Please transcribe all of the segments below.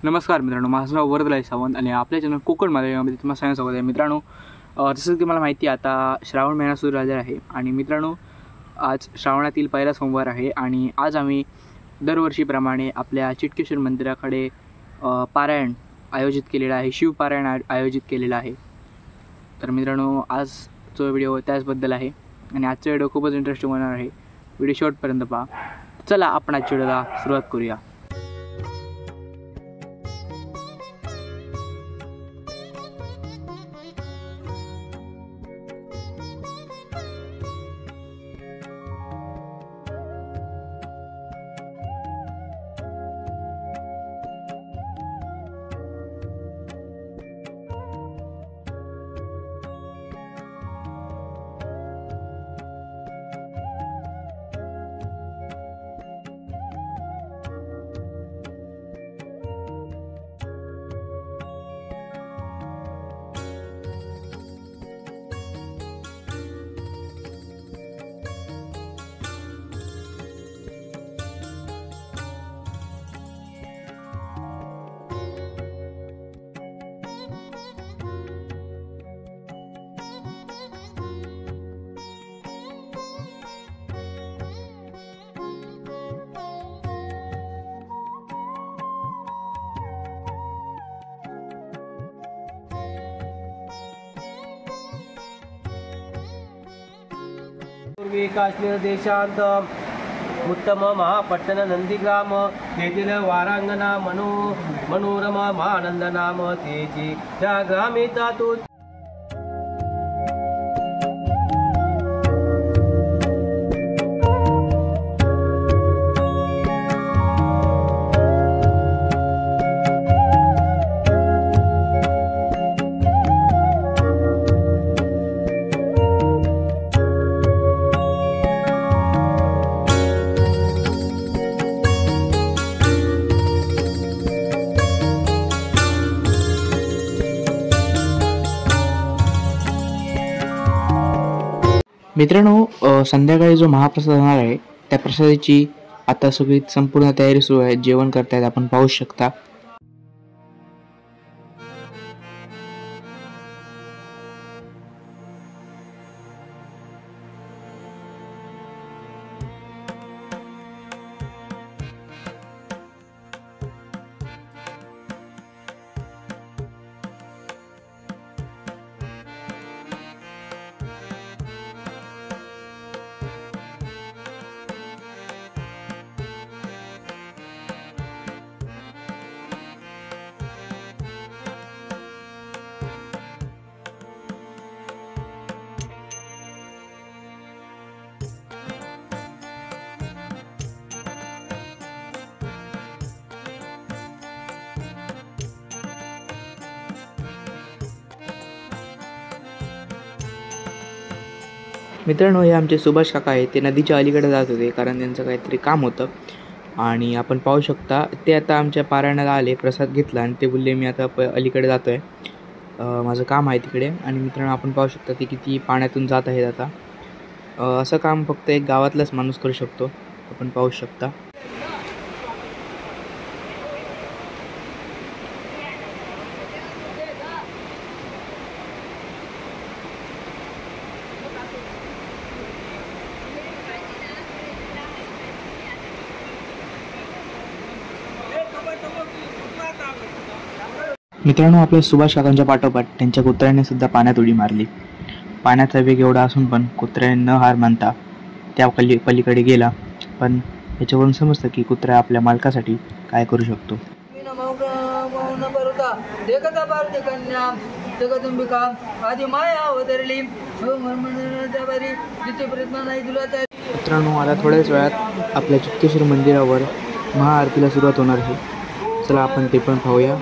नमस्कार मित्रांनो, माझं नाव वरदलाई सावंत आणि आपल्या चॅनल कोकण मराठीमध्ये तुम्हाला सांगायचं स्वागत आहे. मित्रांनो, जसं की मला माहिती आहे आता श्रावण महिना सुरू झालेला आहे आणि मित्रांनो आज श्रावणातील पहिला सोमवार आहे आणि आज आम्ही दरवर्षीप्रमाणे आपल्या चिटकेश्वर मंदिराकडे पारायण आयोजित केलेला आहे, शिवपारायण आयोजित केलेला आहे. तर मित्रांनो आजचा व्हिडिओ त्याचबद्दल आहे आणि आजचा व्हिडिओ खूपच इंटरेस्टिंग होणार आहे. व्हिडिओ शेवटपर्यंत पहा. चला आपण आजच्या व्हिडिओला सुरुवात करूया. काश्मीर देशांत उत्तम महापट्टण नंदीग्राम तेथील वारांगना मनोरमा महानंद नाम तेची त्या ग्रामीता तू मित्रांनो, संध्याकाळी जो महाप्रसाद होणार आहे त्या प्रसादाची आता सगळी संपूर्ण तयारी सुरू आहे. जेवण करतायत आपण पाहू शकता. मित्रांनो, हे आमचे सुभाष काका आहेत. ते नदीच्या अलीकडे जात होते कारण त्यांचं काहीतरी काम होतं आणि आपण पाहू शकता ते आता आमच्या पारायणाला आले, प्रसाद घेतला आणि ते बोलले मी आता अलीकडे जातो आहे, माझं काम आहे तिकडे. आणि मित्रांनो आपण पाहू शकता ते किती पाण्यातून जात आहेत. आता असं काम फक्त एक गावातलाच माणूस करू शकतो, आपण पाहू शकता. मित्रांनो, आपल्या सुभाष काकांच्या पाठोपाठ त्यांच्या कुत्र्याने सुद्धा पाण्यात उडी मारली. पाण्याचा वेग एवढा असून पण कुत्र्याने न हार मानता त्या पलीकडे गेला. पण याच्यावरून समजतं की कुत्रा आपल्या मालकासाठी काय करू शकतो. मित्रांनो, आता थोड्याच वेळात आपल्या चिटकेश्वर मंदिरावर महाआरतीला सुरुवात होणार आहे. चला आपण ते पण पाहूया.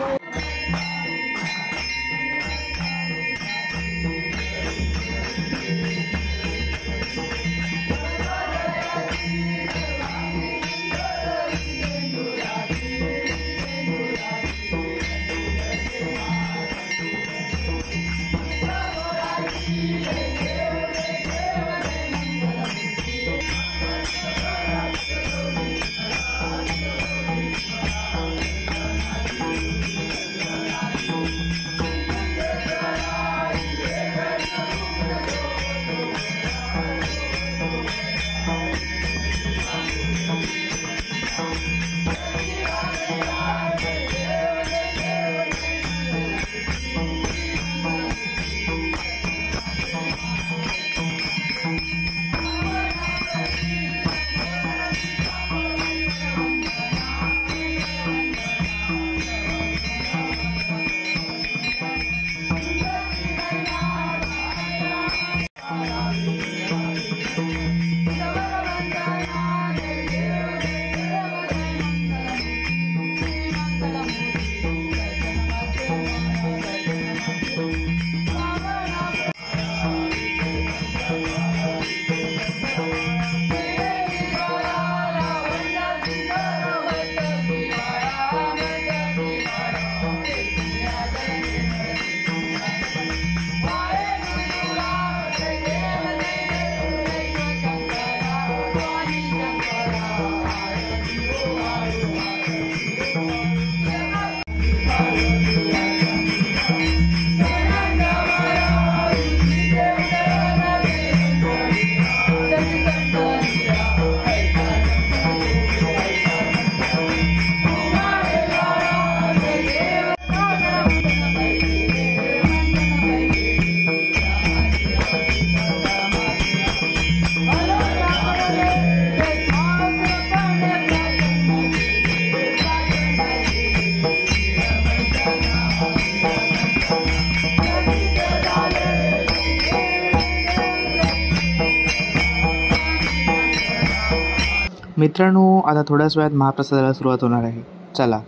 मित्रांनो, आता थोड्याच वेळात महाप्रसादाला सुरुवात होणार आहे. चला.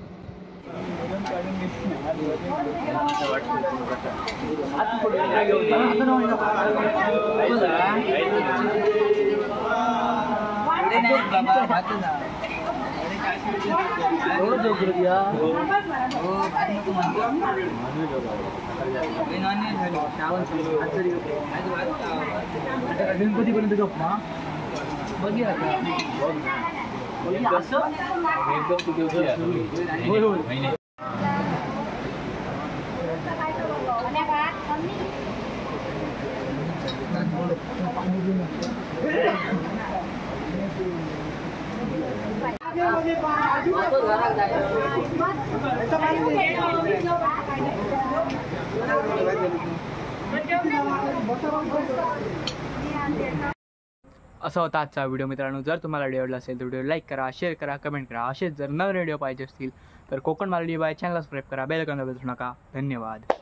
गणपतीपर्यंत गप्पा बघूया असा होता आजचा व्हिडिओ मित्रांनो. जर तुम्हाला व्हिडिओ आवडला असेल तर व्हिडिओ लाईक करा, शेअर करा, कमेंट करा. असेच जर नवीन व्हिडिओ पाहिजे असतील तर कोकण मालवणी बाय चॅनलला सबस्क्राईब करा, बेल आयकॉन दाबायला विसरू नका. धन्यवाद.